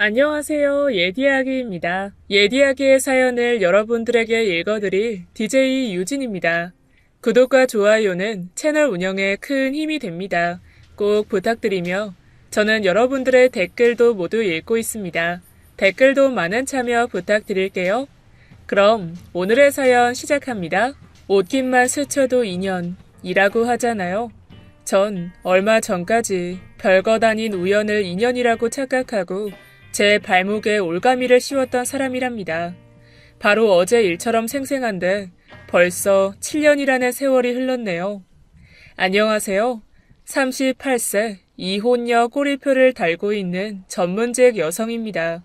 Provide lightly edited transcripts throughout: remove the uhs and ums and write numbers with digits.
안녕하세요. 예디아기입니다. 예디아기의 사연을 여러분들에게 읽어드릴 DJ 유진입니다. 구독과 좋아요는 채널 운영에 큰 힘이 됩니다. 꼭 부탁드리며 저는 여러분들의 댓글도 모두 읽고 있습니다. 댓글도 많은 참여 부탁드릴게요. 그럼 오늘의 사연 시작합니다. 옷깃만 스쳐도 인연이라고 하잖아요. 전 얼마 전까지 별것 아닌 우연을 인연이라고 착각하고 제 발목에 올가미를 씌웠던 사람이랍니다. 바로 어제 일처럼 생생한데 벌써 7년이라는 세월이 흘렀네요. 안녕하세요. 38세 이혼녀 꼬리표를 달고 있는 전문직 여성입니다.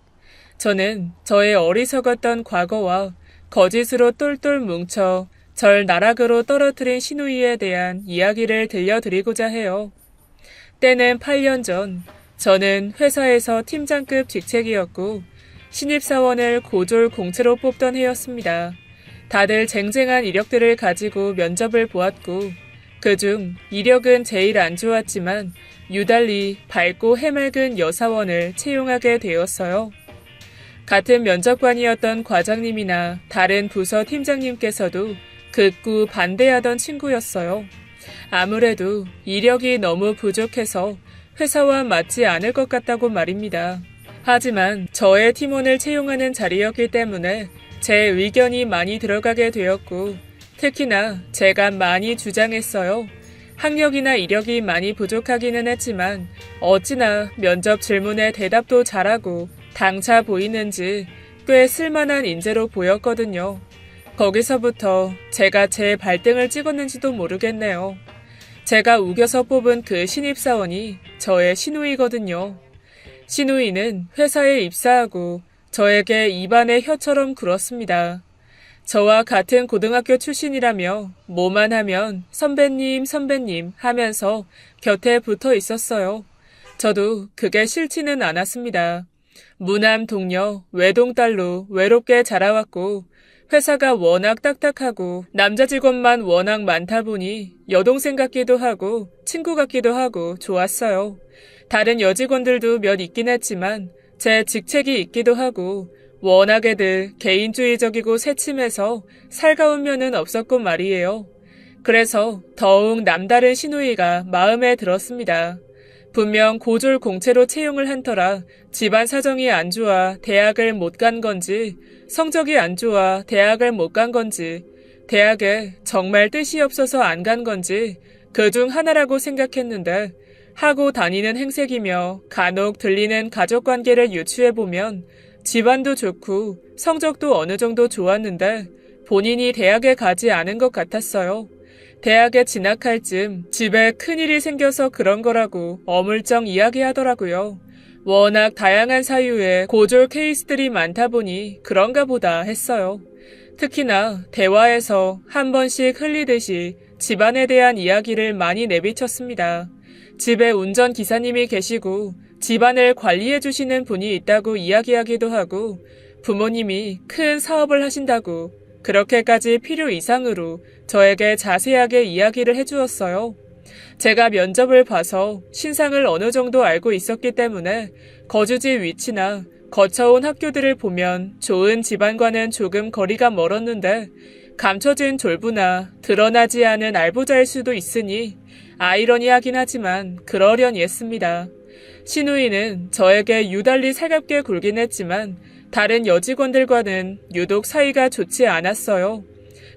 저는 저의 어리석었던 과거와 거짓으로 똘똘 뭉쳐 절 나락으로 떨어뜨린 시누이에 대한 이야기를 들려드리고자 해요. 때는 8년 전 저는 회사에서 팀장급 직책이었고 신입사원을 고졸 공채로 뽑던 해였습니다. 다들 쟁쟁한 이력들을 가지고 면접을 보았고 그중 이력은 제일 안 좋았지만 유달리 밝고 해맑은 여사원을 채용하게 되었어요. 같은 면접관이었던 과장님이나 다른 부서 팀장님께서도 극구 반대하던 친구였어요. 아무래도 이력이 너무 부족해서 회사와 맞지 않을 것 같다고 말입니다. 하지만 저의 팀원을 채용하는 자리였기 때문에 제 의견이 많이 들어가게 되었고 특히나 제가 많이 주장했어요. 학력이나 이력이 많이 부족하기는 했지만 어찌나 면접 질문에 대답도 잘하고 당차 보이는지 꽤 쓸만한 인재로 보였거든요. 거기서부터 제가 제 발등을 찍었는지도 모르겠네요. 제가 우겨서 뽑은 그 신입사원이 저의 시누이거든요. 시누이는 회사에 입사하고 저에게 입안에 혀처럼 굴었습니다. 저와 같은 고등학교 출신이라며 뭐만 하면 선배님 하면서 곁에 붙어 있었어요. 저도 그게 싫지는 않았습니다. 무남 동료, 외동딸로 외롭게 자라왔고 회사가 워낙 딱딱하고 남자 직원만 워낙 많다 보니 여동생 같기도 하고 친구 같기도 하고 좋았어요. 다른 여직원들도 몇 있긴 했지만 제 직책이 있기도 하고 워낙에들 개인주의적이고 새침해서 살가운 면은 없었고 말이에요. 그래서 더욱 남다른 시누이가 마음에 들었습니다. 분명 고졸 공채로 채용을 한 터라 집안 사정이 안 좋아 대학을 못 간 건지 성적이 안 좋아 대학을 못 간 건지 대학에 정말 뜻이 없어서 안 간 건지 그중 하나라고 생각했는데 하고 다니는 행색이며 간혹 들리는 가족관계를 유추해보면 집안도 좋고 성적도 어느 정도 좋았는데 본인이 대학에 가지 않은 것 같았어요. 대학에 진학할 즈음 집에 큰일이 생겨서 그런 거라고 어물쩡 이야기하더라고요. 워낙 다양한 사유의 고졸 케이스들이 많다 보니 그런가 보다 했어요. 특히나 대화에서 한 번씩 흘리듯이 집안에 대한 이야기를 많이 내비쳤습니다. 집에 운전기사님이 계시고 집안을 관리해 주시는 분이 있다고 이야기하기도 하고 부모님이 큰 사업을 하신다고 그렇게까지 필요 이상으로 저에게 자세하게 이야기를 해주었어요. 제가 면접을 봐서 신상을 어느 정도 알고 있었기 때문에 거주지 위치나 거쳐온 학교들을 보면 좋은 집안과는 조금 거리가 멀었는데 감춰진 졸부나 드러나지 않은 알부자일 수도 있으니 아이러니하긴 하지만 그러려니 했습니다. 시누이는 저에게 유달리 살갑게 굴긴 했지만 다른 여직원들과는 유독 사이가 좋지 않았어요.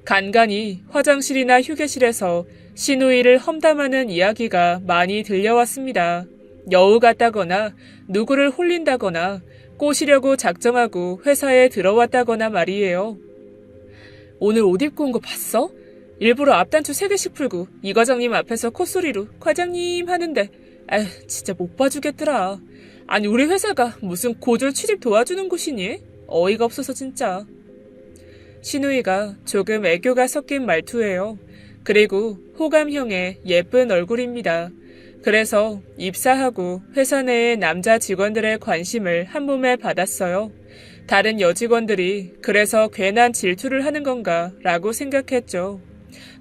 간간히 화장실이나 휴게실에서 시누이를 험담하는 이야기가 많이 들려왔습니다. 여우 같다거나 누구를 홀린다거나 꼬시려고 작정하고 회사에 들어왔다거나 말이에요. 오늘 옷 입고 온 거 봤어? 일부러 앞단추 3개씩 풀고 이 과장님 앞에서 콧소리로 과장님 하는데 아휴 진짜 못 봐주겠더라. 아니 우리 회사가 무슨 고졸 취직 도와주는 곳이니? 어이가 없어서 진짜. 시누이가 조금 애교가 섞인 말투예요. 그리고 호감형의 예쁜 얼굴입니다. 그래서 입사하고 회사 내의 남자 직원들의 관심을 한 몸에 받았어요. 다른 여직원들이 그래서 괜한 질투를 하는 건가 라고 생각했죠.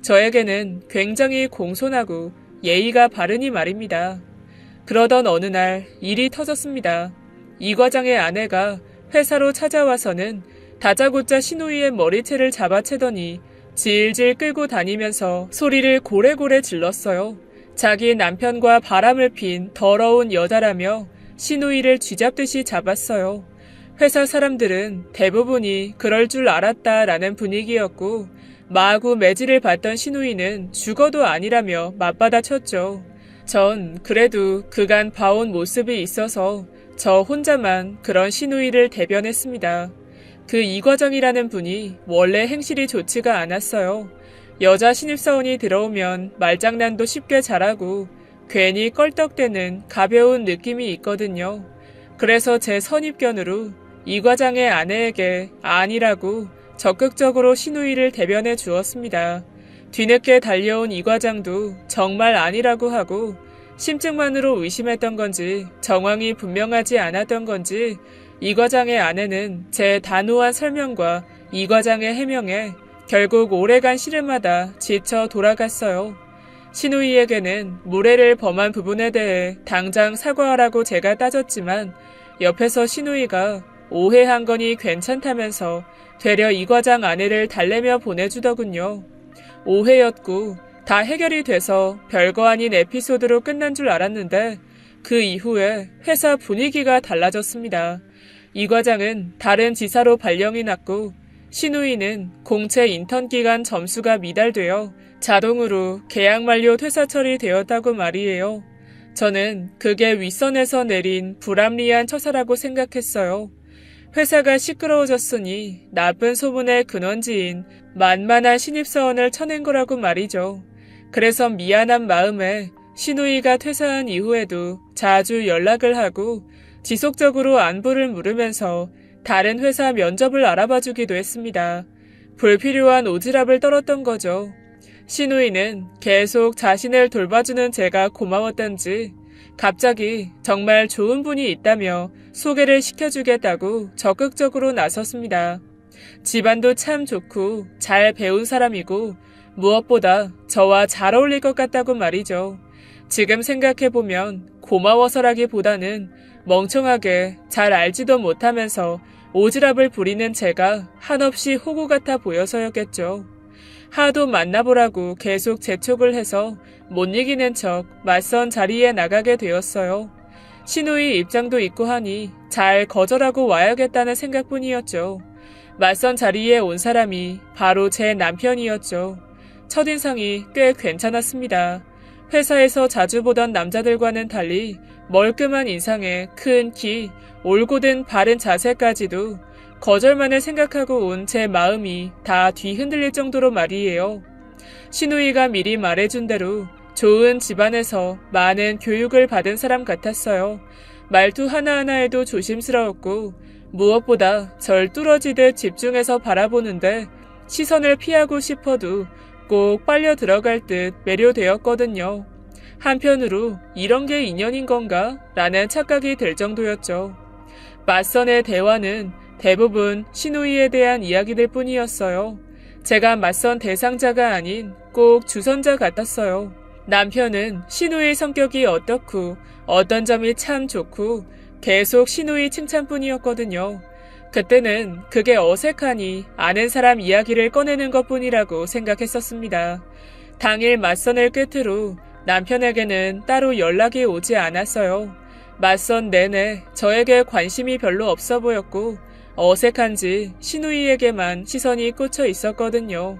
저에게는 굉장히 공손하고 예의가 바르니 말입니다. 그러던 어느 날 일이 터졌습니다. 이 과장의 아내가 회사로 찾아와서는 다짜고짜 신우이의 머리채를 잡아채더니 질질 끌고 다니면서 소리를 고래고래 질렀어요. 자기 남편과 바람을 핀 더러운 여자라며 신우이를 쥐잡듯이 잡았어요. 회사 사람들은 대부분이 그럴 줄 알았다라는 분위기였고 마구 매질을 받던 신우이는 죽어도 아니라며 맞받아쳤죠. 전 그래도 그간 봐온 모습이 있어서 저 혼자만 그런 신우이를 대변했습니다. 그 이 과장이라는 분이 원래 행실이 좋지가 않았어요. 여자 신입사원이 들어오면 말장난도 쉽게 잘하고 괜히 껄떡대는 가벼운 느낌이 있거든요. 그래서 제 선입견으로 이 과장의 아내에게 아니라고 적극적으로 신우이를 대변해 주었습니다. 뒤늦게 달려온 이 과장도 정말 아니라고 하고 심증만으로 의심했던 건지 정황이 분명하지 않았던 건지 이 과장의 아내는 제 단호한 설명과 이 과장의 해명에 결국 오래간 씨름하다 지쳐 돌아갔어요. 신우이에게는 무례를 범한 부분에 대해 당장 사과하라고 제가 따졌지만 옆에서 신우이가 오해한 거니 괜찮다면서 되려 이 과장 아내를 달래며 보내주더군요. 오해였고 다 해결이 돼서 별거 아닌 에피소드로 끝난 줄 알았는데 그 이후에 회사 분위기가 달라졌습니다. 이 과장은 다른 지사로 발령이 났고 신우이는 공채 인턴 기간 점수가 미달되어 자동으로 계약 만료 퇴사 처리되었다고 말이에요. 저는 그게 윗선에서 내린 불합리한 처사라고 생각했어요. 회사가 시끄러워졌으니 나쁜 소문의 근원지인 만만한 신입사원을 쳐낸 거라고 말이죠. 그래서 미안한 마음에 신우이가 퇴사한 이후에도 자주 연락을 하고 지속적으로 안부를 물으면서 다른 회사 면접을 알아봐주기도 했습니다. 불필요한 오지랖을 떨었던 거죠. 신우이는 계속 자신을 돌봐주는 제가 고마웠던지 갑자기 정말 좋은 분이 있다며 소개를 시켜주겠다고 적극적으로 나섰습니다. 집안도 참 좋고 잘 배운 사람이고 무엇보다 저와 잘 어울릴 것 같다고 말이죠. 지금 생각해보면 고마워서라기보다는 멍청하게 잘 알지도 못하면서 오지랖을 부리는 제가 한없이 호구 같아 보여서였겠죠. 하도 만나보라고 계속 재촉을 해서 못 이기는 척 맞선 자리에 나가게 되었어요. 신우이 입장도 있고 하니 잘 거절하고 와야겠다는 생각뿐이었죠. 맞선 자리에 온 사람이 바로 제 남편이었죠. 첫인상이 꽤 괜찮았습니다. 회사에서 자주 보던 남자들과는 달리 멀끔한 인상에 큰 키, 올곧은 바른 자세까지도 거절만을 생각하고 온 제 마음이 다 뒤흔들릴 정도로 말이에요. 신우이가 미리 말해준 대로 좋은 집안에서 많은 교육을 받은 사람 같았어요. 말투 하나하나에도 조심스러웠고 무엇보다 절 뚫어지듯 집중해서 바라보는데 시선을 피하고 싶어도 꼭 빨려 들어갈 듯 매료되었거든요. 한편으로 이런 게 인연인 건가? 라는 착각이 들 정도였죠. 맞선의 대화는 대부분 신우이에 대한 이야기들 뿐이었어요. 제가 맞선 대상자가 아닌 꼭 주선자 같았어요. 남편은 신우이 성격이 어떻고 어떤 점이 참 좋고 계속 신우이 칭찬뿐이었거든요. 그때는 그게 어색하니 아는 사람 이야기를 꺼내는 것뿐이라고 생각했었습니다. 당일 맞선을 끝으로 남편에게는 따로 연락이 오지 않았어요. 맞선 내내 저에게 관심이 별로 없어 보였고 어색한지 신우이에게만 시선이 꽂혀 있었거든요.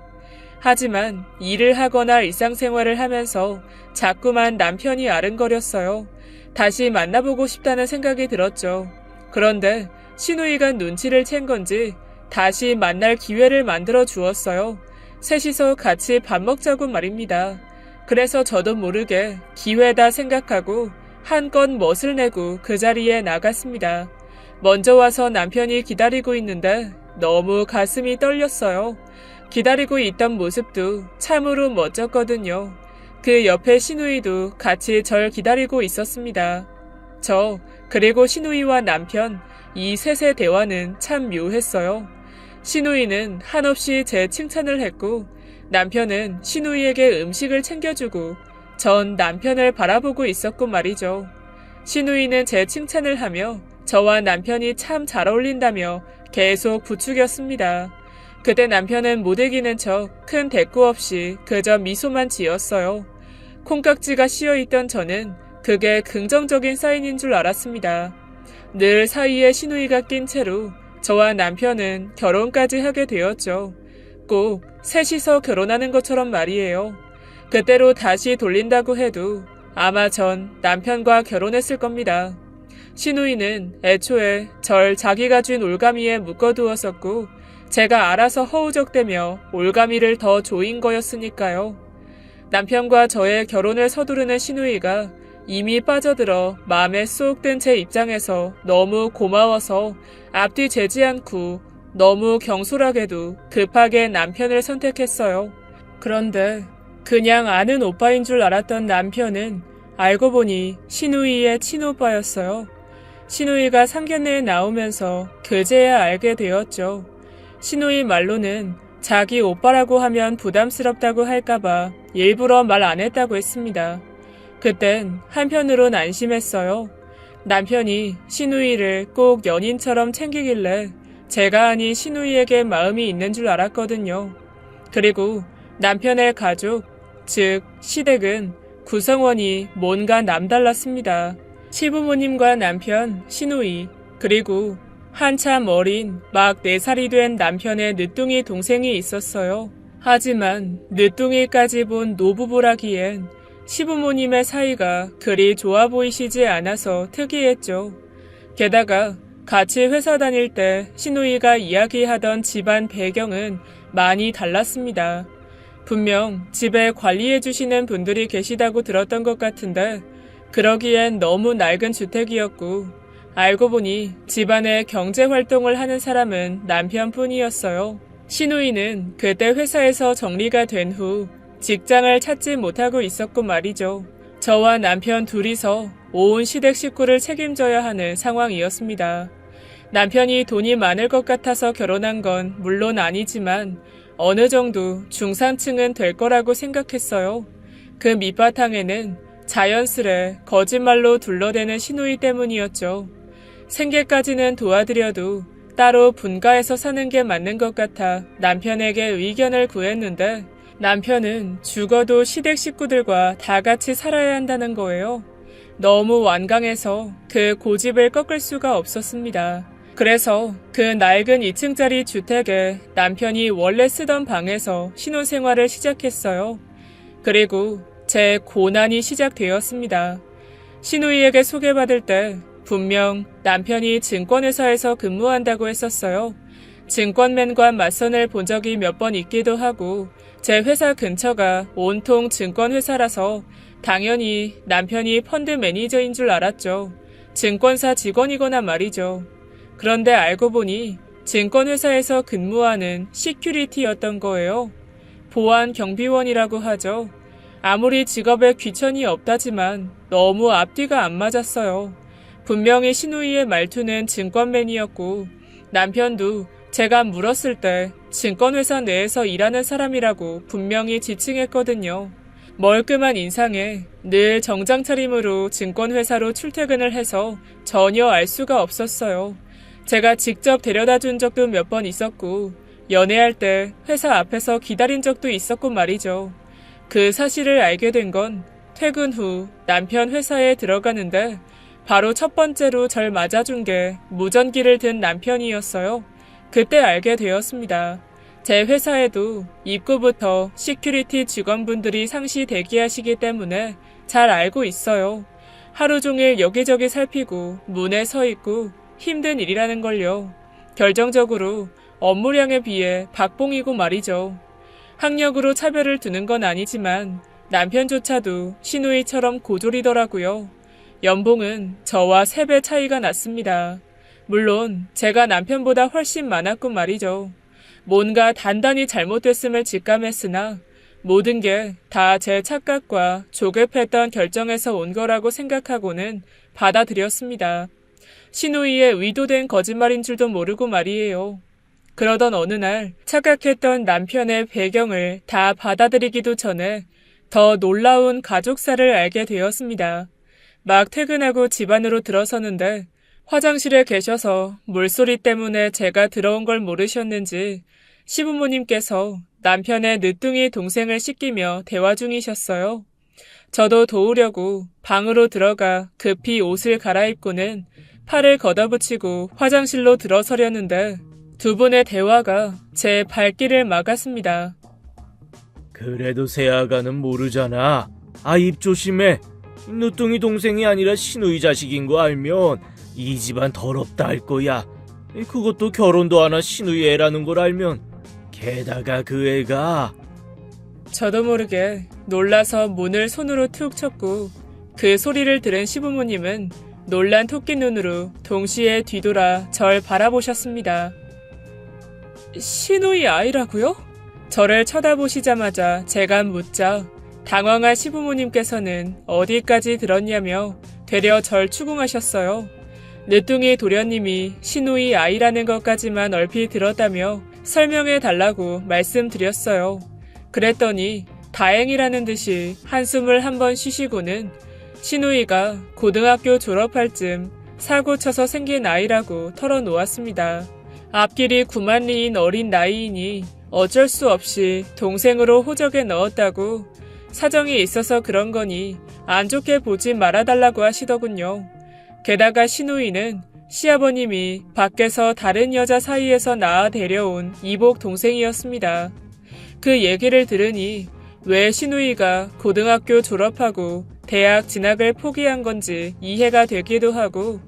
하지만 일을 하거나 일상생활을 하면서 자꾸만 남편이 아른거렸어요. 다시 만나보고 싶다는 생각이 들었죠. 그런데 신우이가 눈치를 챈 건지 다시 만날 기회를 만들어 주었어요. 셋이서 같이 밥 먹자고 말입니다. 그래서 저도 모르게 기회다 생각하고 한껏 멋을 내고 그 자리에 나갔습니다. 먼저 와서 남편이 기다리고 있는데 너무 가슴이 떨렸어요. 기다리고 있던 모습도 참으로 멋졌거든요. 그 옆에 신우이도 같이 절 기다리고 있었습니다. 그리고 신우이와 남편, 이 셋의 대화는 참 묘했어요. 신우이는 한없이 제 칭찬을 했고 남편은 신우이에게 음식을 챙겨주고 전 남편을 바라보고 있었고 말이죠. 신우이는 제 칭찬을 하며 저와 남편이 참 잘 어울린다며 계속 부추겼습니다. 그때 남편은 못 이기는 척 큰 대꾸 없이 그저 미소만 지었어요. 콩깍지가 씌어있던 저는 그게 긍정적인 사인인 줄 알았습니다. 늘 사이에 시누이가 낀 채로 저와 남편은 결혼까지 하게 되었죠. 꼭 셋이서 결혼하는 것처럼 말이에요. 그때로 다시 돌린다고 해도 아마 전 남편과 결혼했을 겁니다. 시누이는 애초에 절 자기가 준 올가미에 묶어두었었고 제가 알아서 허우적대며 올가미를 더 조인 거였으니까요. 남편과 저의 결혼을 서두르는 시누이가 이미 빠져들어 마음에 쏙 든 제 입장에서 너무 고마워서 앞뒤 재지 않고 너무 경솔하게도 급하게 남편을 선택했어요. 그런데 그냥 아는 오빠인 줄 알았던 남편은 알고 보니 시누이의 친오빠였어요. 시누이가 상견례에 나오면서 그제야 알게 되었죠. 시누이 말로는 자기 오빠라고 하면 부담스럽다고 할까봐 일부러 말 안 했다고 했습니다. 그땐 한편으론 안심했어요. 남편이 시누이를 꼭 연인처럼 챙기길래 제가 아닌 시누이에게 마음이 있는 줄 알았거든요. 그리고 남편의 가족, 즉 시댁은 구성원이 뭔가 남달랐습니다. 시부모님과 남편, 시누이, 그리고 한참 어린 막 4살이 된 남편의 늦둥이 동생이 있었어요. 하지만 늦둥이까지 본 노부부라기엔 시부모님의 사이가 그리 좋아 보이시지 않아서 특이했죠. 게다가 같이 회사 다닐 때 시누이가 이야기하던 집안 배경은 많이 달랐습니다. 분명 집에 관리해주시는 분들이 계시다고 들었던 것 같은데 그러기엔 너무 낡은 주택이었고 알고 보니 집안에 경제활동을 하는 사람은 남편뿐이었어요. 시누이는 그때 회사에서 정리가 된 후 직장을 찾지 못하고 있었고 말이죠. 저와 남편 둘이서 온 시댁 식구를 책임져야 하는 상황이었습니다. 남편이 돈이 많을 것 같아서 결혼한 건 물론 아니지만 어느 정도 중산층은 될 거라고 생각했어요. 그 밑바탕에는 자연스레 거짓말로 둘러대는 시누이 때문이었죠. 생계까지는 도와드려도 따로 분가해서 사는 게 맞는 것 같아 남편에게 의견을 구했는데 남편은 죽어도 시댁 식구들과 다 같이 살아야 한다는 거예요. 너무 완강해서 그 고집을 꺾을 수가 없었습니다. 그래서 그 낡은 2층짜리 주택에 남편이 원래 쓰던 방에서 신혼생활을 시작했어요. 그리고 제 고난이 시작되었습니다. 시누이에게 소개받을 때 분명 남편이 증권회사에서 근무한다고 했었어요. 증권맨과 맞선을 본 적이 몇 번 있기도 하고 제 회사 근처가 온통 증권회사라서 당연히 남편이 펀드 매니저인 줄 알았죠. 증권사 직원이거나 말이죠. 그런데 알고 보니 증권회사에서 근무하는 시큐리티였던 거예요. 보안 경비원이라고 하죠. 아무리 직업에 귀천이 없다지만 너무 앞뒤가 안 맞았어요. 분명히 시누이의 말투는 증권맨이었고 남편도 제가 물었을 때 증권회사 내에서 일하는 사람이라고 분명히 지칭했거든요. 멀끔한 인상에 늘 정장 차림으로 증권회사로 출퇴근을 해서 전혀 알 수가 없었어요. 제가 직접 데려다 준 적도 몇 번 있었고 연애할 때 회사 앞에서 기다린 적도 있었고 말이죠. 그 사실을 알게 된 건 퇴근 후 남편 회사에 들어가는데 바로 첫 번째로 절 맞아준 게 무전기를 든 남편이었어요. 그때 알게 되었습니다. 제 회사에도 입구부터 시큐리티 직원분들이 상시 대기하시기 때문에 잘 알고 있어요. 하루 종일 여기저기 살피고 문에 서 있고 힘든 일이라는 걸요. 결정적으로 업무량에 비해 박봉이고 말이죠. 학력으로 차별을 두는 건 아니지만 남편조차도 시누이처럼 고졸이더라고요. 연봉은 저와 3배 차이가 났습니다. 물론 제가 남편보다 훨씬 많았고 말이죠. 뭔가 단단히 잘못됐음을 직감했으나 모든 게 다 제 착각과 조급했던 결정에서 온 거라고 생각하고는 받아들였습니다. 시누이의 의도된 거짓말인 줄도 모르고 말이에요. 그러던 어느 날 착각했던 남편의 배경을 다 받아들이기도 전에 더 놀라운 가족사를 알게 되었습니다. 막 퇴근하고 집 안으로 들어서는데 화장실에 계셔서 물소리 때문에 제가 들어온 걸 모르셨는지 시부모님께서 남편의 늦둥이 동생을 씻기며 대화 중이셨어요. 저도 도우려고 방으로 들어가 급히 옷을 갈아입고는 팔을 걷어붙이고 화장실로 들어서려는데 두 분의 대화가 제 발길을 막았습니다. 그래도 새아가는 모르잖아. 입 조심해. 누뚱이 동생이 아니라 시누이 자식인 거 알면 이 집안 더럽다 할 거야. 그것도 결혼도 안 한 시누이 애라는 걸 알면. 게다가 그 애가... 저도 모르게 놀라서 문을 손으로 툭 쳤고 그 소리를 들은 시부모님은 놀란 토끼 눈으로 동시에 뒤돌아 절 바라보셨습니다. 시누이 아이라고요? 저를 쳐다보시자마자 제가 묻자 당황한 시부모님께서는 어디까지 들었냐며 되려 절 추궁하셨어요. 늦둥이 도련님이 시누이 아이라는 것까지만 얼핏 들었다며 설명해 달라고 말씀드렸어요. 그랬더니 다행이라는 듯이 한숨을 한번 쉬시고는 시누이가 고등학교 졸업할 쯤 사고 쳐서 생긴 아이라고 털어놓았습니다. 앞길이 9만리인 어린 나이이니 어쩔 수 없이 동생으로 호적에 넣었다고 사정이 있어서 그런 거니 안 좋게 보지 말아달라고 하시더군요. 게다가 시누이는 시아버님이 밖에서 다른 여자 사이에서 낳아 데려온 이복 동생이었습니다. 그 얘기를 들으니 왜 시누이가 고등학교 졸업하고 대학 진학을 포기한 건지 이해가 되기도 하고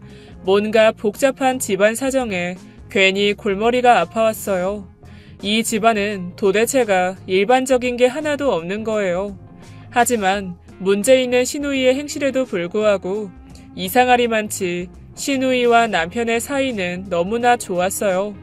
뭔가 복잡한 집안 사정에 괜히 골머리가 아파왔어요. 이 집안은 도대체가 일반적인 게 하나도 없는 거예요. 하지만 문제 있는 시누이의 행실에도 불구하고 이상하리만치 시누이와 남편의 사이는 너무나 좋았어요.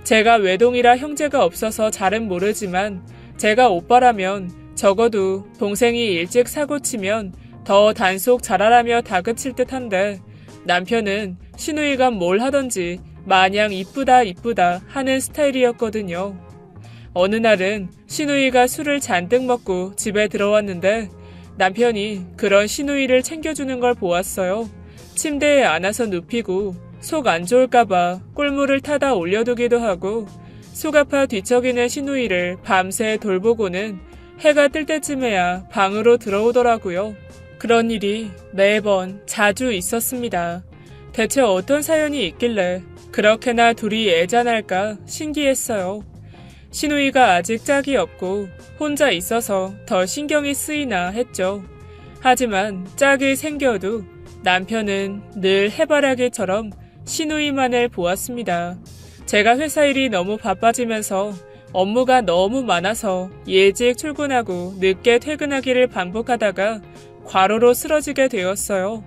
제가 외동이라 형제가 없어서 잘은 모르지만 제가 오빠라면 적어도 동생이 일찍 사고치면 더 단속 잘하라며 다그칠 듯한데 남편은 시누이가 뭘 하던지 마냥 이쁘다 하는 스타일이었거든요. 어느 날은 시누이가 술을 잔뜩 먹고 집에 들어왔는데 남편이 그런 시누이를 챙겨주는 걸 보았어요. 침대에 안아서 눕히고 속 안 좋을까봐 꿀물을 타다 올려두기도 하고 속 아파 뒤척이는 시누이를 밤새 돌보고는 해가 뜰 때쯤에야 방으로 들어오더라고요. 그런 일이 매번 자주 있었습니다. 대체 어떤 사연이 있길래 그렇게나 둘이 애잔할까 신기했어요. 시누이가 아직 짝이 없고 혼자 있어서 더 신경이 쓰이나 했죠. 하지만 짝이 생겨도 남편은 늘 해바라기처럼 시누이만을 보았습니다. 제가 회사 일이 너무 바빠지면서 업무가 너무 많아서 일찍 출근하고 늦게 퇴근하기를 반복하다가 과로로 쓰러지게 되었어요.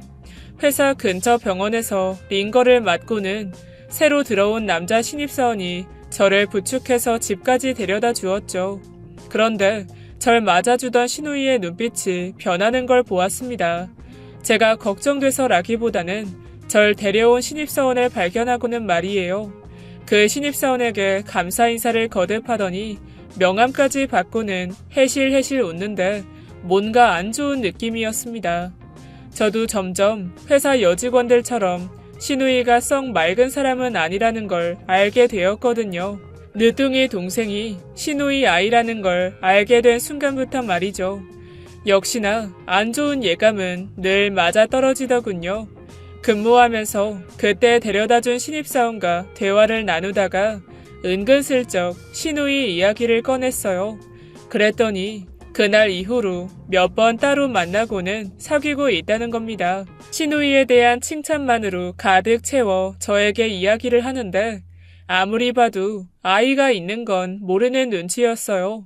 회사 근처 병원에서 링거를 맞고는 새로 들어온 남자 신입사원이 저를 부축해서 집까지 데려다 주었죠. 그런데 절 맞아주던 시누이의 눈빛이 변하는 걸 보았습니다. 제가 걱정돼서라기보다는 절 데려온 신입사원을 발견하고는 말이에요. 그 신입사원에게 감사 인사를 거듭하더니 명함까지 받고는 해실해실 웃는데 뭔가 안 좋은 느낌이었습니다. 저도 점점 회사 여직원들처럼 시누이가 썩 맑은 사람은 아니라는 걸 알게 되었거든요. 늦둥이 동생이 시누이 아이라는 걸 알게 된 순간부터 말이죠. 역시나 안 좋은 예감은 늘 맞아떨어지더군요. 근무하면서 그때 데려다준 신입사원과 대화를 나누다가 은근슬쩍 시누이 이야기를 꺼냈어요. 그랬더니 그날 이후로 몇 번 따로 만나고는 사귀고 있다는 겁니다. 시누이에 대한 칭찬만으로 가득 채워 저에게 이야기를 하는데 아무리 봐도 아이가 있는 건 모르는 눈치였어요.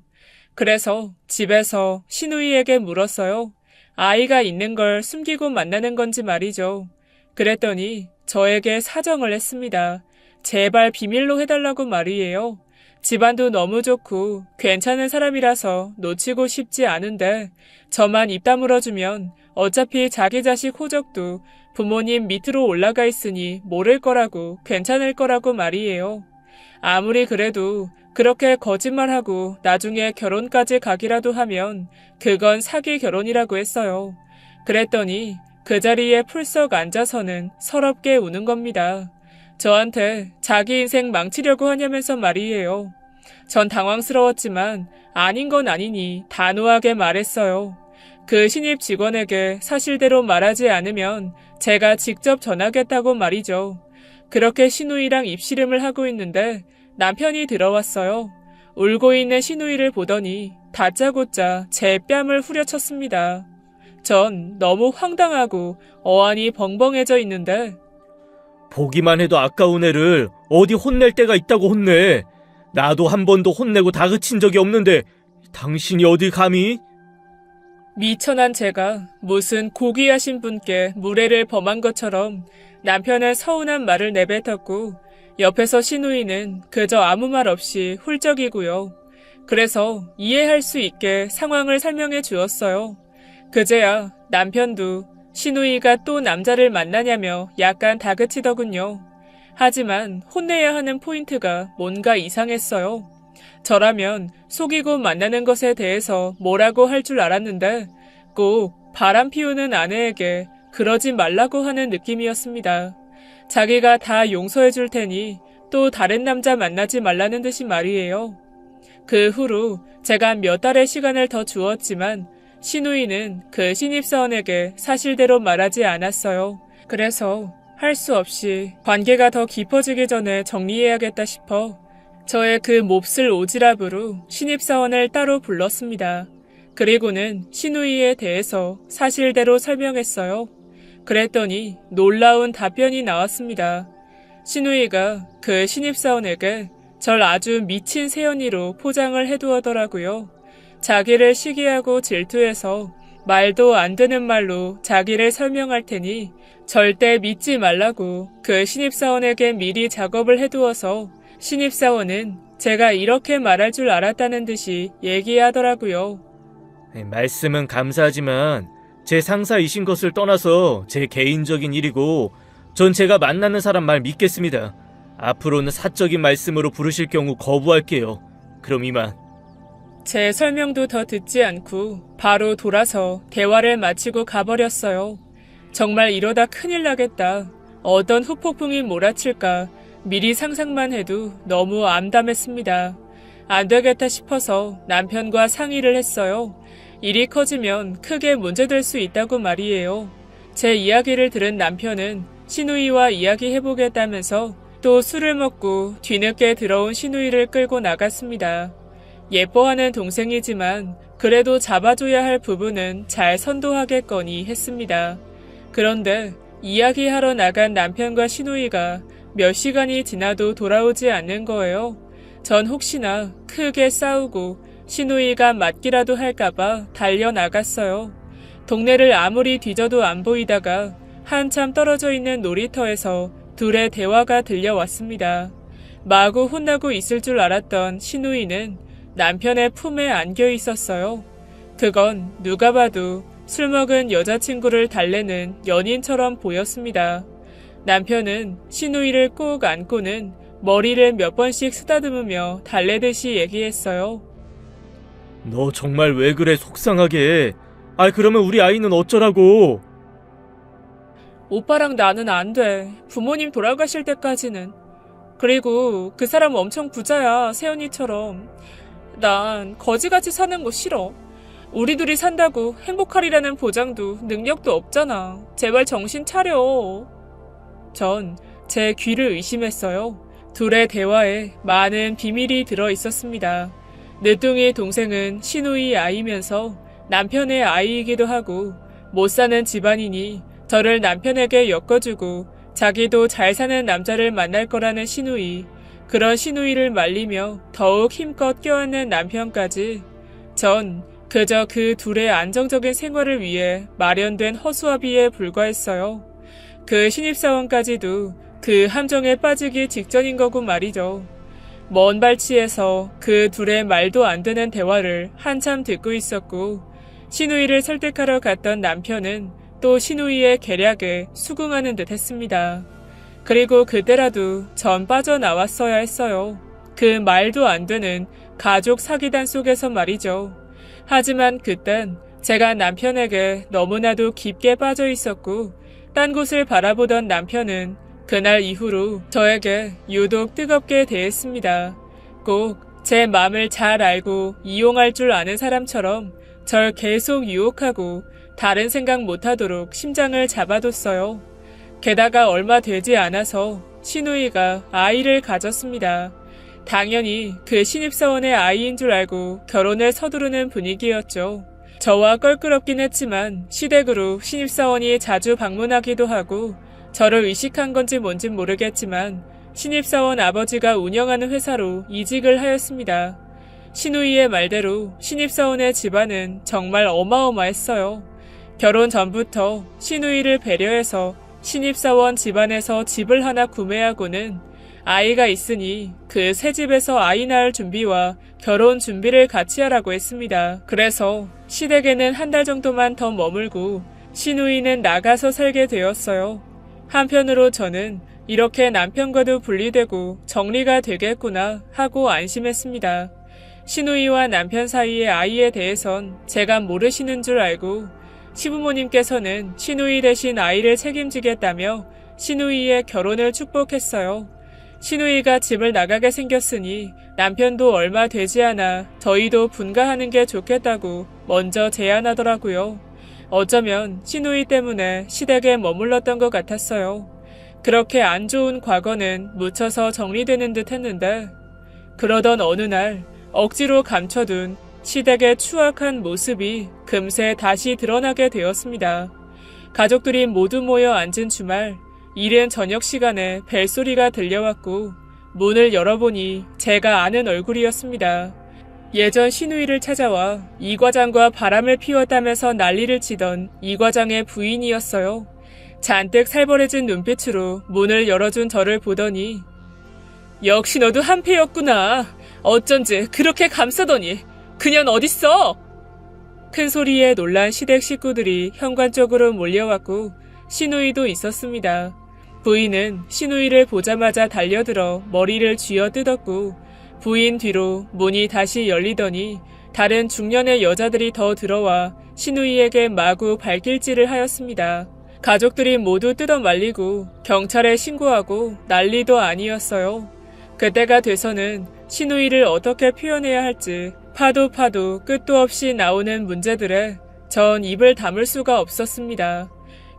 그래서 집에서 시누이에게 물었어요. 아이가 있는 걸 숨기고 만나는 건지 말이죠. 그랬더니 저에게 사정을 했습니다. 제발 비밀로 해달라고 말이에요. 집안도 너무 좋고 괜찮은 사람이라서 놓치고 싶지 않은데 저만 입 다물어주면 어차피 자기 자식 호적도 부모님 밑으로 올라가 있으니 모를 거라고 괜찮을 거라고 말이에요. 아무리 그래도 그렇게 거짓말하고 나중에 결혼까지 가기라도 하면 그건 사기 결혼이라고 했어요. 그랬더니 그 자리에 풀썩 앉아서는 서럽게 우는 겁니다. 저한테 자기 인생 망치려고 하냐면서 말이에요. 전 당황스러웠지만 아닌 건 아니니 단호하게 말했어요. 그 신입 직원에게 사실대로 말하지 않으면 제가 직접 전하겠다고 말이죠. 그렇게 신우이랑 입씨름을 하고 있는데 남편이 들어왔어요. 울고 있는 신우이를 보더니 다짜고짜 제 뺨을 후려쳤습니다. 전 너무 황당하고 어안이 벙벙해져 있는데 보기만 해도 아까운 애를 어디 혼낼 때가 있다고 혼내. 나도 한 번도 혼내고 다그친 적이 없는데 당신이 어딜 감히? 미천한 제가 무슨 고귀하신 분께 무례를 범한 것처럼 남편의 서운한 말을 내뱉었고 옆에서 신우이는 그저 아무 말 없이 훌쩍이고요. 그래서 이해할 수 있게 상황을 설명해 주었어요. 그제야 남편도 신우이가 또 남자를 만나냐며 약간 다그치더군요. 하지만 혼내야 하는 포인트가 뭔가 이상했어요. 저라면 속이고 만나는 것에 대해서 뭐라고 할 줄 알았는데 꼭 바람 피우는 아내에게 그러지 말라고 하는 느낌이었습니다. 자기가 다 용서해 줄 테니 또 다른 남자 만나지 말라는 듯이 말이에요. 그 후로 제가 몇 달의 시간을 더 주었지만 신우이는 그 신입사원에게 사실대로 말하지 않았어요. 그래서 할 수 없이 관계가 더 깊어지기 전에 정리해야겠다 싶어 저의 그 몹쓸 오지랖으로 신입사원을 따로 불렀습니다. 그리고는 신우이에 대해서 사실대로 설명했어요. 그랬더니 놀라운 답변이 나왔습니다. 신우이가 그 신입사원에게 절 아주 미친 새언니로 포장을 해두었더라고요. 자기를 시기하고 질투해서 말도 안 되는 말로 자기를 설명할 테니 절대 믿지 말라고 그 신입사원에게 미리 작업을 해두어서 신입사원은 제가 이렇게 말할 줄 알았다는 듯이 얘기하더라고요. 말씀은 감사하지만 제 상사이신 것을 떠나서 제 개인적인 일이고 전 제가 만나는 사람 말 믿겠습니다. 앞으로는 사적인 말씀으로 부르실 경우 거부할게요. 그럼 이만. 제 설명도 더 듣지 않고 바로 돌아서 대화를 마치고 가버렸어요. 정말 이러다 큰일 나겠다. 어떤 후폭풍이 몰아칠까 미리 상상만 해도 너무 암담했습니다. 안 되겠다 싶어서 남편과 상의를 했어요. 일이 커지면 크게 문제될 수 있다고 말이에요. 제 이야기를 들은 남편은 신우이와 이야기해보겠다면서 또 술을 먹고 뒤늦게 들어온 신우이를 끌고 나갔습니다. 예뻐하는 동생이지만 그래도 잡아줘야 할 부분은 잘 선도하겠거니 했습니다. 그런데 이야기하러 나간 남편과 신우이가 몇 시간이 지나도 돌아오지 않는 거예요. 전 혹시나 크게 싸우고 신우이가 맞기라도 할까봐 달려나갔어요. 동네를 아무리 뒤져도 안 보이다가 한참 떨어져 있는 놀이터에서 둘의 대화가 들려왔습니다. 마구 혼나고 있을 줄 알았던 신우이는 남편의 품에 안겨 있었어요. 그건 누가 봐도 술 먹은 여자친구를 달래는 연인처럼 보였습니다. 남편은 신우이를 꼭 안고는 머리를 몇 번씩 쓰다듬으며 달래듯이 얘기했어요. 너 정말 왜 그래 속상하게. 그러면 우리 아이는 어쩌라고. 오빠랑 나는 안 돼. 부모님 돌아가실 때까지는. 그리고 그 사람 엄청 부자야, 세연이처럼. 난 거지같이 사는 거 싫어. 우리 둘이 산다고 행복하리라는 보장도 능력도 없잖아. 제발 정신 차려. 전 제 귀를 의심했어요. 둘의 대화에 많은 비밀이 들어 있었습니다. 늦둥이 동생은 신우이 아이면서 남편의 아이이기도 하고 못 사는 집안이니 저를 남편에게 엮어주고 자기도 잘 사는 남자를 만날 거라는 신우이. 그런 신우이를 말리며 더욱 힘껏 껴안는 남편까지. 전 그저 그 둘의 안정적인 생활을 위해 마련된 허수아비에 불과했어요. 그 신입사원까지도 그 함정에 빠지기 직전인 거고 말이죠. 먼 발치에서 그 둘의 말도 안 되는 대화를 한참 듣고 있었고 신우이를 설득하러 갔던 남편은 또 신우이의 계략에 수긍하는 듯 했습니다. 그리고 그때라도 전 빠져나왔어야 했어요. 그 말도 안 되는 가족 사기단 속에서 말이죠. 하지만 그땐 제가 남편에게 너무나도 깊게 빠져 있었고 딴 곳을 바라보던 남편은 그날 이후로 저에게 유독 뜨겁게 대했습니다. 꼭 제 마음을 잘 알고 이용할 줄 아는 사람처럼 절 계속 유혹하고 다른 생각 못하도록 심장을 잡아뒀어요. 게다가 얼마 되지 않아서 시누이가 아이를 가졌습니다. 당연히 그 신입사원의 아이인 줄 알고 결혼을 서두르는 분위기였죠. 저와 껄끄럽긴 했지만 시댁으로 신입사원이 자주 방문하기도 하고 저를 의식한 건지 뭔진 모르겠지만 신입사원 아버지가 운영하는 회사로 이직을 하였습니다. 시누이의 말대로 신입사원의 집안은 정말 어마어마했어요. 결혼 전부터 시누이를 배려해서 신입사원 집안에서 집을 하나 구매하고는 아이가 있으니 그 새 집에서 아이 낳을 준비와 결혼 준비를 같이 하라고 했습니다. 그래서 시댁에는 한 달 정도만 더 머물고 시누이는 나가서 살게 되었어요. 한편으로 저는 이렇게 남편과도 분리되고 정리가 되겠구나 하고 안심했습니다. 시누이와 남편 사이의 아이에 대해선 제가 모르시는 줄 알고 시부모님께서는 시누이 대신 아이를 책임지겠다며 시누이의 결혼을 축복했어요. 시누이가 집을 나가게 생겼으니 남편도 얼마 되지 않아 저희도 분가하는 게 좋겠다고 먼저 제안하더라고요. 어쩌면 시누이 때문에 시댁에 머물렀던 것 같았어요. 그렇게 안 좋은 과거는 묻혀서 정리되는 듯 했는데 그러던 어느 날 억지로 감춰둔 시댁의 추악한 모습이 금세 다시 드러나게 되었습니다. 가족들이 모두 모여 앉은 주말, 이른 저녁 시간에 벨소리가 들려왔고 문을 열어보니 제가 아는 얼굴이었습니다. 예전 시누이를 찾아와 이 과장과 바람을 피웠다면서 난리를 치던 이 과장의 부인이었어요. 잔뜩 살벌해진 눈빛으로 문을 열어준 저를 보더니 역시 너도 한패였구나. 어쩐지 그렇게 감싸더니 그년 어딨어? 큰 소리에 놀란 시댁 식구들이 현관 쪽으로 몰려왔고 시누이도 있었습니다. 부인은 시누이를 보자마자 달려들어 머리를 쥐어뜯었고 부인 뒤로 문이 다시 열리더니 다른 중년의 여자들이 더 들어와 시누이에게 마구 발길질을 하였습니다. 가족들이 모두 뜯어말리고 경찰에 신고하고 난리도 아니었어요. 그때가 돼서는 시누이를 어떻게 표현해야 할지 파도 끝도 없이 나오는 문제들에 전 입을 다물 수가 없었습니다.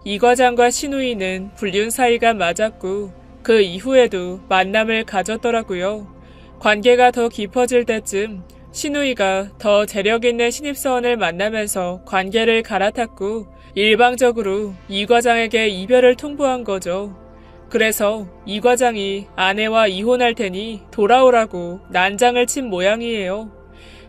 이 과장과 시누이는 불륜 사이가 맞았고 그 이후에도 만남을 가졌더라고요. 관계가 더 깊어질 때쯤 시누이가 더 재력 있는 신입사원을 만나면서 관계를 갈아탔고 일방적으로 이 과장에게 이별을 통보한 거죠. 그래서 이 과장이 아내와 이혼할 테니 돌아오라고 난장을 친 모양이에요.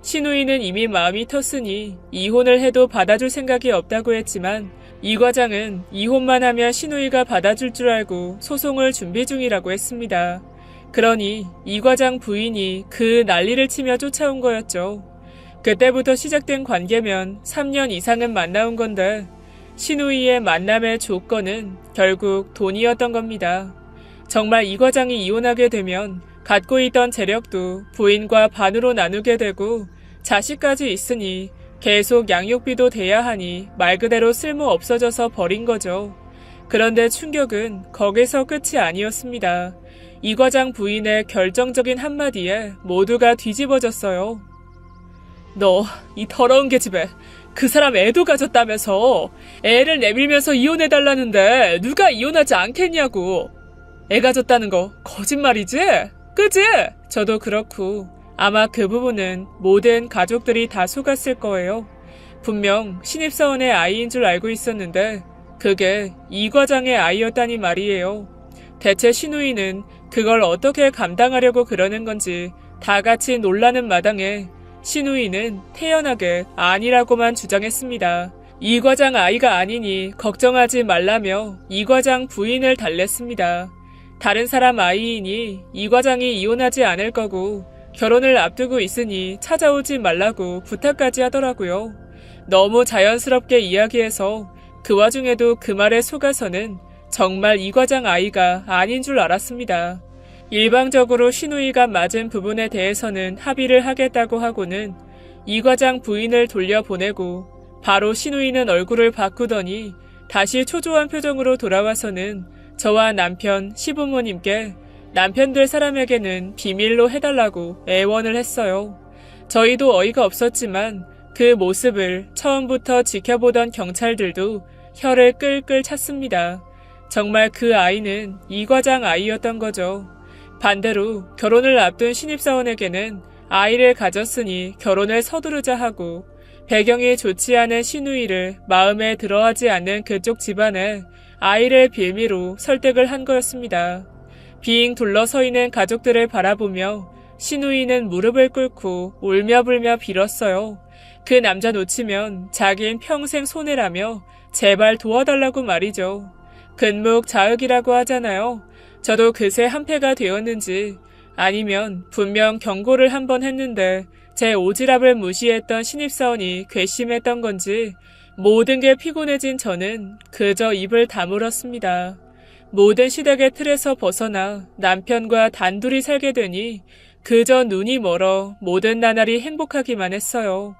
시누이는 이미 마음이 텄으니 이혼을 해도 받아줄 생각이 없다고 했지만 이 과장은 이혼만 하면 시누이가 받아줄 줄 알고 소송을 준비 중이라고 했습니다. 그러니 이 과장 부인이 그 난리를 치며 쫓아온 거였죠. 그때부터 시작된 관계면 3년 이상은 만나온 건데 시누이의 만남의 조건은 결국 돈이었던 겁니다. 정말 이 과장이 이혼하게 되면 갖고 있던 재력도 부인과 반으로 나누게 되고 자식까지 있으니 계속 양육비도 대야 하니 말 그대로 쓸모 없어져서 버린 거죠. 그런데 충격은 거기서 끝이 아니었습니다. 이 과장 부인의 결정적인 한마디에 모두가 뒤집어졌어요. 너 이 더러운 계집애 그 사람 애도 가졌다면서 애를 내밀면서 이혼해달라는데 누가 이혼하지 않겠냐고. 애 가졌다는 거 거짓말이지? 그지? 저도 그렇고 아마 그 부분은 모든 가족들이 다 속았을 거예요. 분명 신입사원의 아이인 줄 알고 있었는데 그게 이 과장의 아이였다니 말이에요. 대체 시누이는 그걸 어떻게 감당하려고 그러는 건지 다 같이 놀라는 마당에 시누이는 태연하게 아니라고만 주장했습니다. 이 과장 아이가 아니니 걱정하지 말라며 이 과장 부인을 달랬습니다. 다른 사람 아이이니 이 과장이 이혼하지 않을 거고 결혼을 앞두고 있으니 찾아오지 말라고 부탁까지 하더라고요. 너무 자연스럽게 이야기해서 그 와중에도 그 말에 속아서는 정말 이 과장 아이가 아닌 줄 알았습니다. 일방적으로 시누이가 맞은 부분에 대해서는 합의를 하겠다고 하고는 이 과장 부인을 돌려보내고 바로 신우이는 얼굴을 바꾸더니 다시 초조한 표정으로 돌아와서는 저와 남편, 시부모님께 남편 될 사람에게는 비밀로 해달라고 애원을 했어요. 저희도 어이가 없었지만 그 모습을 처음부터 지켜보던 경찰들도 혀를 끌끌 찼습니다. 정말 그 아이는 이 과장 아이였던 거죠. 반대로 결혼을 앞둔 신입사원에게는 아이를 가졌으니 결혼을 서두르자 하고 배경이 좋지 않은 신우이를 마음에 들어하지 않는 그쪽 집안에 아이를 빌미로 설득을 한 거였습니다. 빙 둘러서 있는 가족들을 바라보며 신우이는 무릎을 꿇고 울며불며 빌었어요. 그 남자 놓치면 자긴 평생 손해라며 제발 도와달라고 말이죠. 근묵자흑이라고 하잖아요. 저도 그새 한패가 되었는지 아니면 분명 경고를 한 번 했는데 제 오지랖을 무시했던 신입사원이 괘씸했던 건지 모든 게 피곤해진 저는 그저 입을 다물었습니다. 모든 시댁의 틀에서 벗어나 남편과 단둘이 살게 되니 그저 눈이 멀어 모든 나날이 행복하기만 했어요.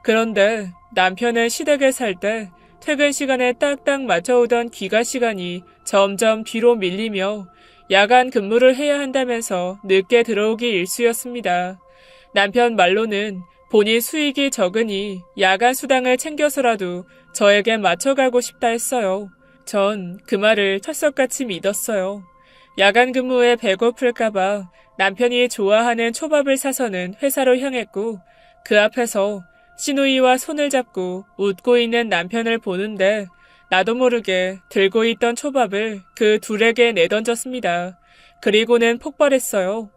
그런데 남편은 시댁에 살 때 퇴근 시간에 딱딱 맞춰오던 귀가 시간이 점점 뒤로 밀리며 야간 근무를 해야 한다면서 늦게 들어오기 일쑤였습니다. 남편 말로는 본인 수익이 적으니 야간 수당을 챙겨서라도 저에게 맞춰가고 싶다 했어요. 전 그 말을 철석같이 믿었어요. 야간 근무에 배고플까봐 남편이 좋아하는 초밥을 사서는 회사로 향했고 그 앞에서 신우이와 손을 잡고 웃고 있는 남편을 보는데 나도 모르게 들고 있던 초밥을 그 둘에게 내던졌습니다. 그리고는 폭발했어요.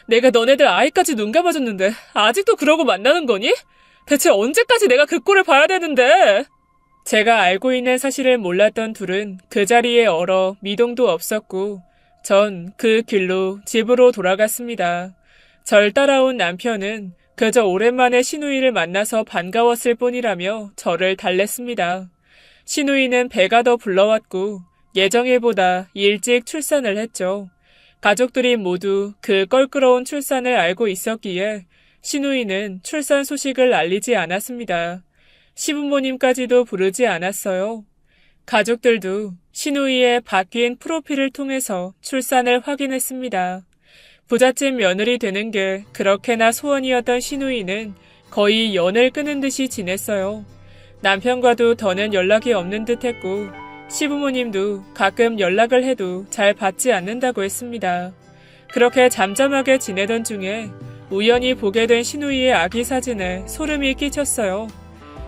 내가 너네들 아이까지 눈 감아줬는데 아직도 그러고 만나는 거니? 대체 언제까지 내가 그 꼴을 봐야 되는데? 제가 알고 있는 사실을 몰랐던 둘은 그 자리에 얼어 미동도 없었고 전 그 길로 집으로 돌아갔습니다. 절 따라온 남편은 그저 오랜만에 신우이를 만나서 반가웠을 뿐이라며 저를 달랬습니다. 신우이는 배가 더 불러왔고 예정일보다 일찍 출산을 했죠. 가족들이 모두 그 껄끄러운 출산을 알고 있었기에 신우이는 출산 소식을 알리지 않았습니다. 시부모님까지도 부르지 않았어요. 가족들도 신우이의 바뀐 프로필을 통해서 출산을 확인했습니다. 부잣집 며느리 되는 게 그렇게나 소원이었던 신우이는 거의 연을 끊은 듯이 지냈어요. 남편과도 더는 연락이 없는 듯 했고 시부모님도 가끔 연락을 해도 잘 받지 않는다고 했습니다. 그렇게 잠잠하게 지내던 중에 우연히 보게 된 신우이의 아기 사진에 소름이 끼쳤어요.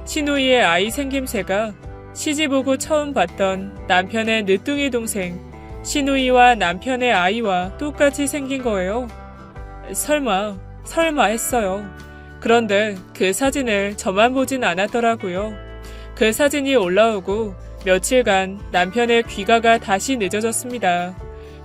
신우이의 아이 생김새가 시집 오고 처음 봤던 남편의 늦둥이 동생 신우이와 남편의 아이와 똑같이 생긴 거예요. 설마 했어요. 그런데 그 사진을 저만 보진 않았더라고요. 그 사진이 올라오고 며칠간 남편의 귀가가 다시 늦어졌습니다.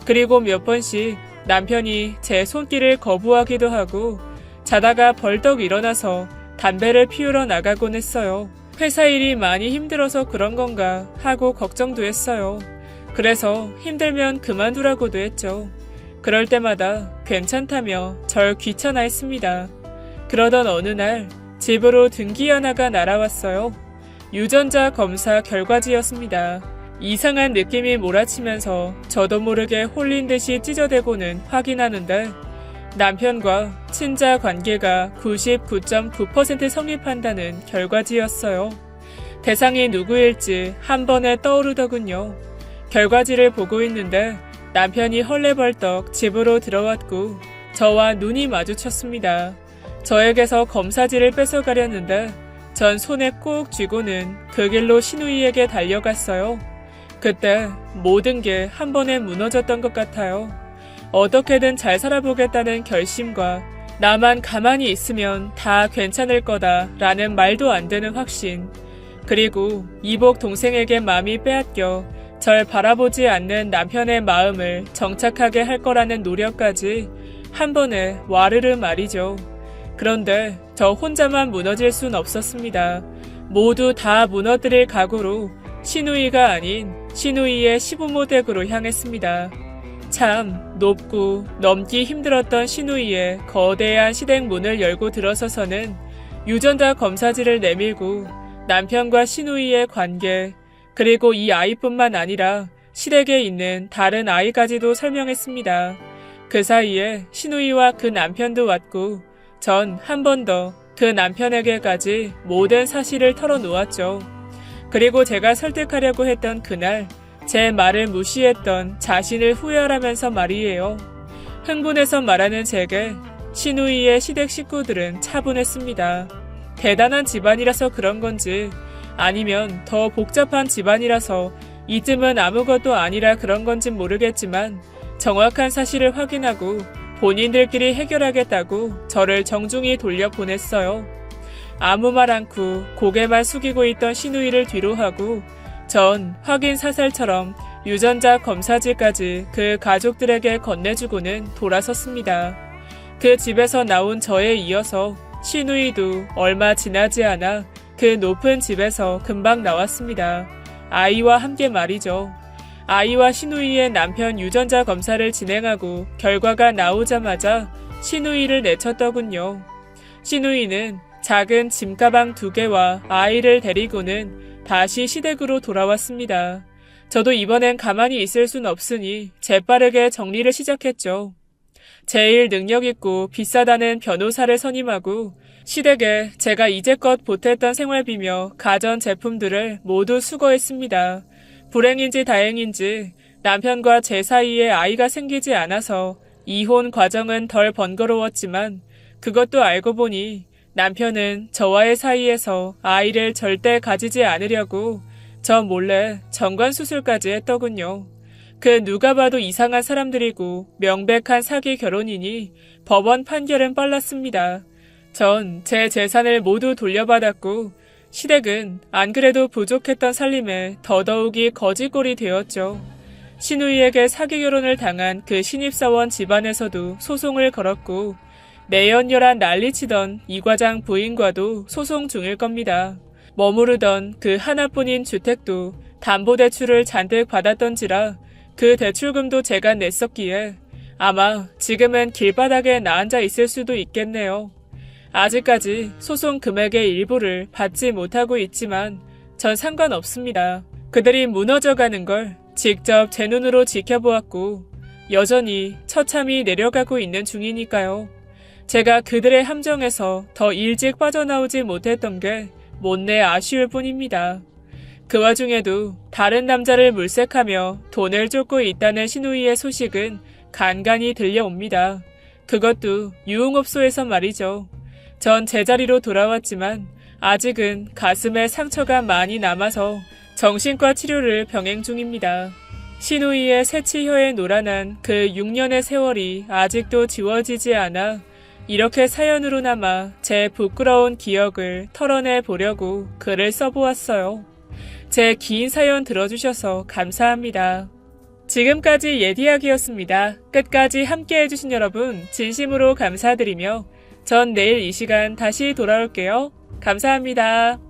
그리고 몇 번씩 남편이 제 손길을 거부하기도 하고 자다가 벌떡 일어나서 담배를 피우러 나가곤 했어요. 회사 일이 많이 힘들어서 그런 건가 하고 걱정도 했어요. 그래서 힘들면 그만두라고도 했죠. 그럴 때마다 괜찮다며 절 귀찮아했습니다. 그러던 어느 날 집으로 등기 하나가 날아왔어요. 유전자 검사 결과지였습니다. 이상한 느낌이 몰아치면서 저도 모르게 홀린 듯이 찢어대고는 확인하는데 남편과 친자 관계가 99.9% 성립한다는 결과지였어요. 대상이 누구일지 한 번에 떠오르더군요. 결과지를 보고 있는데 남편이 헐레벌떡 집으로 들어왔고 저와 눈이 마주쳤습니다. 저에게서 검사지를 뺏어가려는데 전 손에 꼭 쥐고는 그 길로 신우이에게 달려갔어요. 그때 모든 게 한 번에 무너졌던 것 같아요. 어떻게든 잘 살아보겠다는 결심과 나만 가만히 있으면 다 괜찮을 거다라는 말도 안 되는 확신, 그리고 이복 동생에게 마음이 빼앗겨 절 바라보지 않는 남편의 마음을 정착하게 할 거라는 노력까지 한 번에 와르르 말이죠. 그런데 저 혼자만 무너질 순 없었습니다. 모두 다 무너뜨릴 각오로 신우이가 아닌 신우이의 시부모 댁으로 향했습니다. 참 높고 넘기 힘들었던 신우이의 거대한 시댁 문을 열고 들어서서는 유전자 검사지를 내밀고 남편과 시누이의 관계, 그리고 이 아이뿐만 아니라 시댁에 있는 다른 아이까지도 설명했습니다. 그 사이에 시누이와 그 남편도 왔고 전 한 번 더 그 남편에게까지 모든 사실을 털어놓았죠. 그리고 제가 설득하려고 했던 그날 제 말을 무시했던 자신을 후회하라면서 말이에요. 흥분해서 말하는 제게 시누이의 시댁 식구들은 차분했습니다. 대단한 집안이라서 그런 건지 아니면 더 복잡한 집안이라서 이쯤은 아무것도 아니라 그런 건진 모르겠지만 정확한 사실을 확인하고 본인들끼리 해결하겠다고 저를 정중히 돌려보냈어요. 아무 말 않고 고개만 숙이고 있던 시누이를 뒤로 하고 전 확인 사살처럼 유전자 검사지까지 그 가족들에게 건네주고는 돌아섰습니다. 그 집에서 나온 저에 이어서 시누이도 얼마 지나지 않아 그 높은 집에서 금방 나왔습니다. 아이와 함께 말이죠. 아이와 시누이의 남편 유전자 검사를 진행하고 결과가 나오자마자 시누이를 내쳤더군요. 시누이는 작은 짐가방 2개와 아이를 데리고는 다시 시댁으로 돌아왔습니다. 저도 이번엔 가만히 있을 순 없으니 재빠르게 정리를 시작했죠. 제일 능력있고 비싸다는 변호사를 선임하고 시댁에 제가 이제껏 보탰던 생활비며 가전제품들을 모두 수거했습니다. 불행인지 다행인지 남편과 제 사이에 아이가 생기지 않아서 이혼 과정은 덜 번거로웠지만 그것도 알고 보니 남편은 저와의 사이에서 아이를 절대 가지지 않으려고 저 몰래 정관수술까지 했더군요. 그 누가 봐도 이상한 사람들이고 명백한 사기 결혼이니 법원 판결은 빨랐습니다. 전 제 재산을 모두 돌려받았고 시댁은 안 그래도 부족했던 살림에 더더욱이 거지꼴이 되었죠. 시누이에게 사기 결혼을 당한 그 신입사원 집안에서도 소송을 걸었고 내연녀란 난리치던 이 과장 부인과도 소송 중일 겁니다. 머무르던 그 하나뿐인 주택도 담보대출을 잔뜩 받았던지라 그 대출금도 제가 냈었기에 아마 지금은 길바닥에 나앉아 있을 수도 있겠네요. 아직까지 소송 금액의 일부를 받지 못하고 있지만 전 상관없습니다. 그들이 무너져가는 걸 직접 제 눈으로 지켜보았고 여전히 처참히 내려가고 있는 중이니까요. 제가 그들의 함정에서 더 일찍 빠져나오지 못했던 게 못내 아쉬울 뿐입니다. 그 와중에도 다른 남자를 물색하며 돈을 쫓고 있다는 시누이의 소식은 간간히 들려옵니다. 그것도 유흥업소에서 말이죠. 전 제자리로 돌아왔지만 아직은 가슴에 상처가 많이 남아서 정신과 치료를 병행 중입니다. 시누이의 새치혀에 노란한 그 6년의 세월이 아직도 지워지지 않아 이렇게 사연으로나마 제 부끄러운 기억을 털어내 보려고 글을 써보았어요. 제 긴 사연 들어주셔서 감사합니다. 지금까지 예디약이었습니다. 끝까지 함께 해주신 여러분 진심으로 감사드리며 전 내일 이 시간 다시 돌아올게요. 감사합니다.